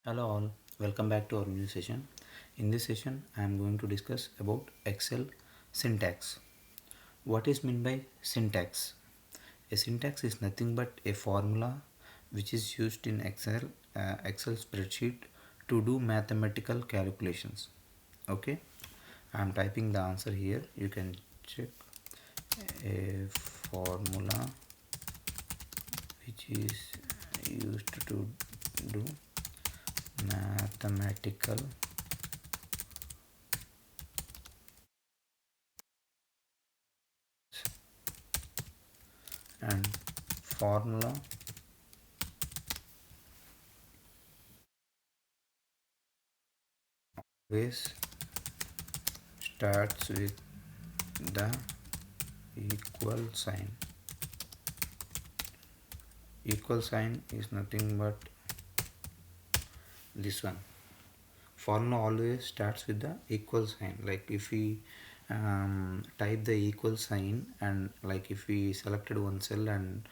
Hello all, welcome back to our new session. In this session, I am going to discuss about Excel syntax. What is meant by syntax? A syntax is nothing but a formula which is used in Excel spreadsheet to do mathematical calculations. Okay, I am typing the answer here. You can check a formula which is used to do mathematical and formula always starts with the equal sign. Equal sign is nothing but this one. Formula always starts with the equal sign. Like if we type the equal sign, and like if we selected one cell and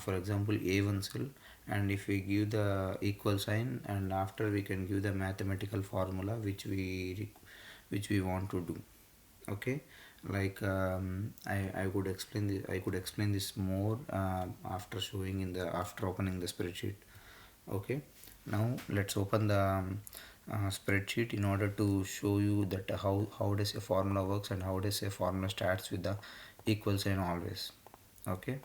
for example A1 cell, and if we give the equal sign, and after we can give the mathematical formula which we want to do. Okay, like I could explain this more after showing in the after opening the spreadsheet. Okay, now let's open the spreadsheet in order to show you that how does a formula works and how does a formula starts with the equal sign always. Okay,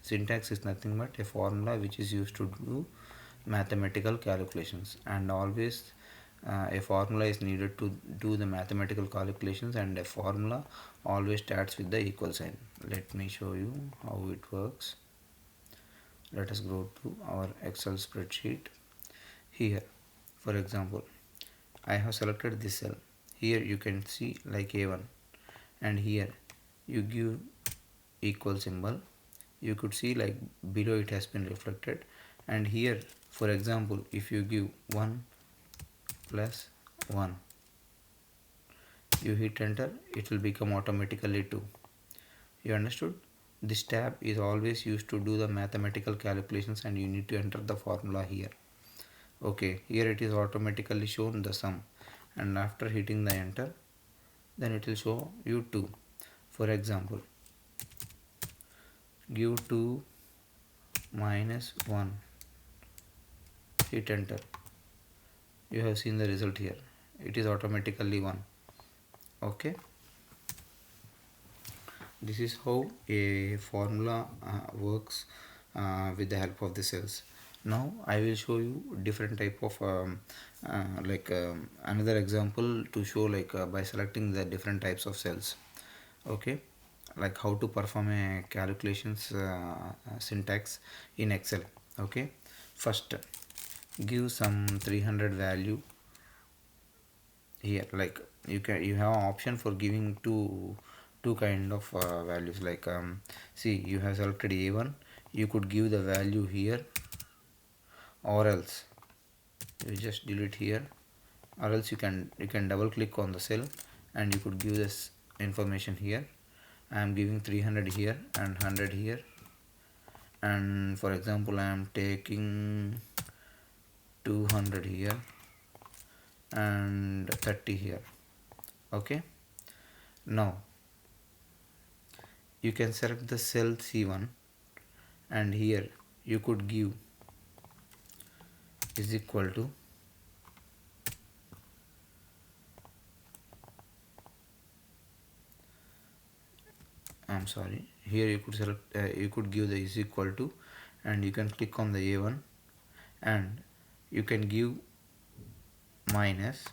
syntax is nothing but a formula which is used to do mathematical calculations, and always a formula is needed to do the mathematical calculations, and a formula always starts with the equal sign. Let me show you how it works. Let us go to our Excel spreadsheet. Here, for example, I have selected this cell. Here you can see like A1, and here you give equal symbol. You could see like below it has been reflected, and here for example if you give 1 plus 1, you hit enter, it will become automatically 2. You understood? This tab is always used to do the mathematical calculations, and you need to enter the formula here. Okay, here it is automatically shown the sum, and after hitting the enter, then it will show you 2. For example, give 2 minus 1, hit enter. You have seen the result here. It is automatically 1. Okay, this is how a formula works with the help of the cells. Now I will show you different type of another example to show like by selecting the different types of cells. Okay, like how to perform a calculations syntax in Excel. Okay, first give some 300 value here. Like you have an option for giving two kind of values. Like see, you have selected A1, you could give the value here, or else you just delete here, or else you can double click on the cell and you could give this information here. I am giving 300 here and 100 here, and for example I am taking 200 here and 30 here. Okay, now you can select the cell C1, and here you could give is equal to I'm sorry, here you could select you could give the is equal to, and you can click on the A1, and you can give minus,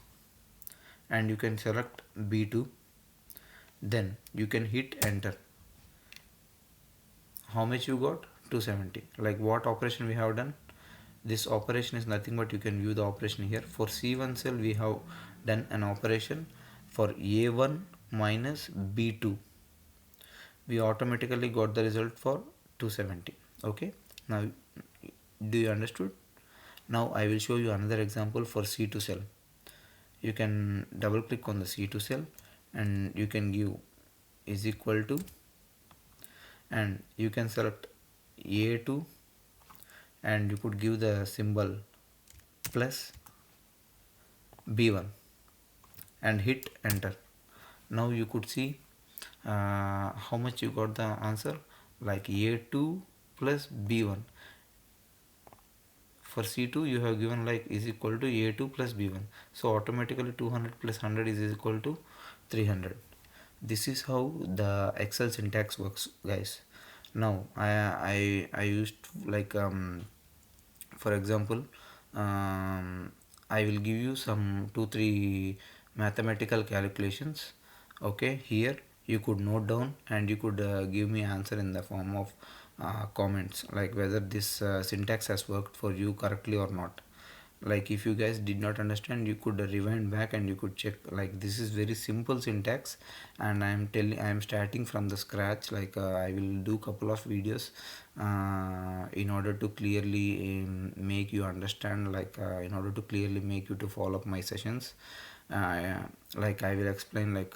and you can select B2, then you can hit enter. How much you got? 270. Like what operation we have done? This operation is nothing but, you can view the operation here. For C1 cell we have done an operation for A1 minus B2. We automatically got the result for 270. Okay, now do you understood? Now I will show you another example for C2 cell. You can double click on the C2 cell, and you can give is equal to, and you can select A2 and you could give the symbol plus B1 and hit enter. Now you could see how much you got the answer, like A2 plus B1. For C2 you have given like is equal to A2 plus B1, so automatically 200 plus 100 is equal to 300. This is how the Excel syntax works, guys. Now I used like for example, I will give you some 2 3 mathematical calculations. Okay, here you could note down and you could give me answer in the form of comments, like whether this syntax has worked for you correctly or not. Like if you guys did not understand, you could rewind back and you could check, like this is very simple syntax, and I am starting from the scratch. Like I will do couple of videos in order to clearly make you understand, like in order to clearly make you to follow up my sessions. uh, like I will explain, like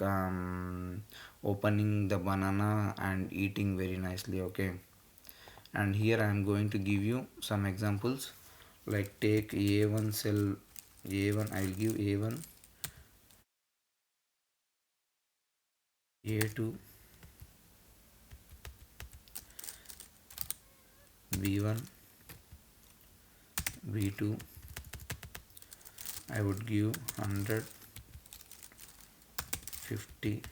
opening the banana and eating very nicely. Okay, and here I am going to give you some examples. Like take A1 cell, A1 I will give A1, A2, B1, B2. I would give 100, 50,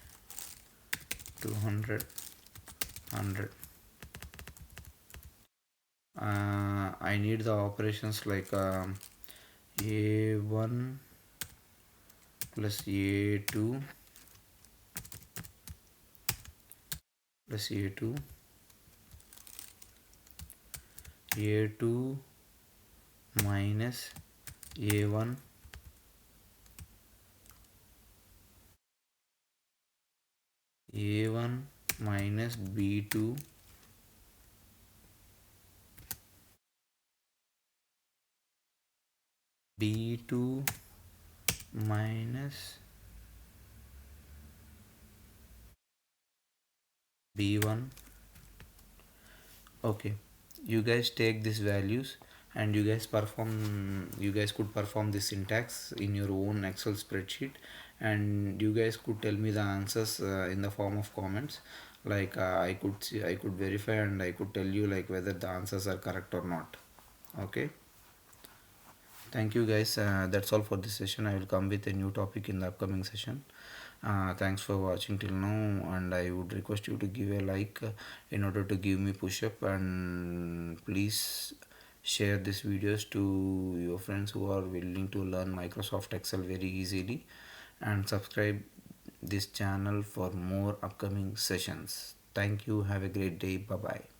200, 100. I need the operations like A1 plus A2 plus A2, A2 minus A1, A1 minus B2, B2 minus B1. Okay, you guys take these values and you guys could perform this syntax in your own Excel spreadsheet, and you guys could tell me the answers in the form of comments. Like I could see, I could verify and I could tell you like whether the answers are correct or not. Okay, thank you guys. That's all for this session. I will come with a new topic in the upcoming session. Thanks for watching till now, and I would request you to give a like in order to give me push up, and please share these videos to your friends who are willing to learn Microsoft Excel very easily, and subscribe this channel for more upcoming sessions. Thank you. Have a great day. Bye bye.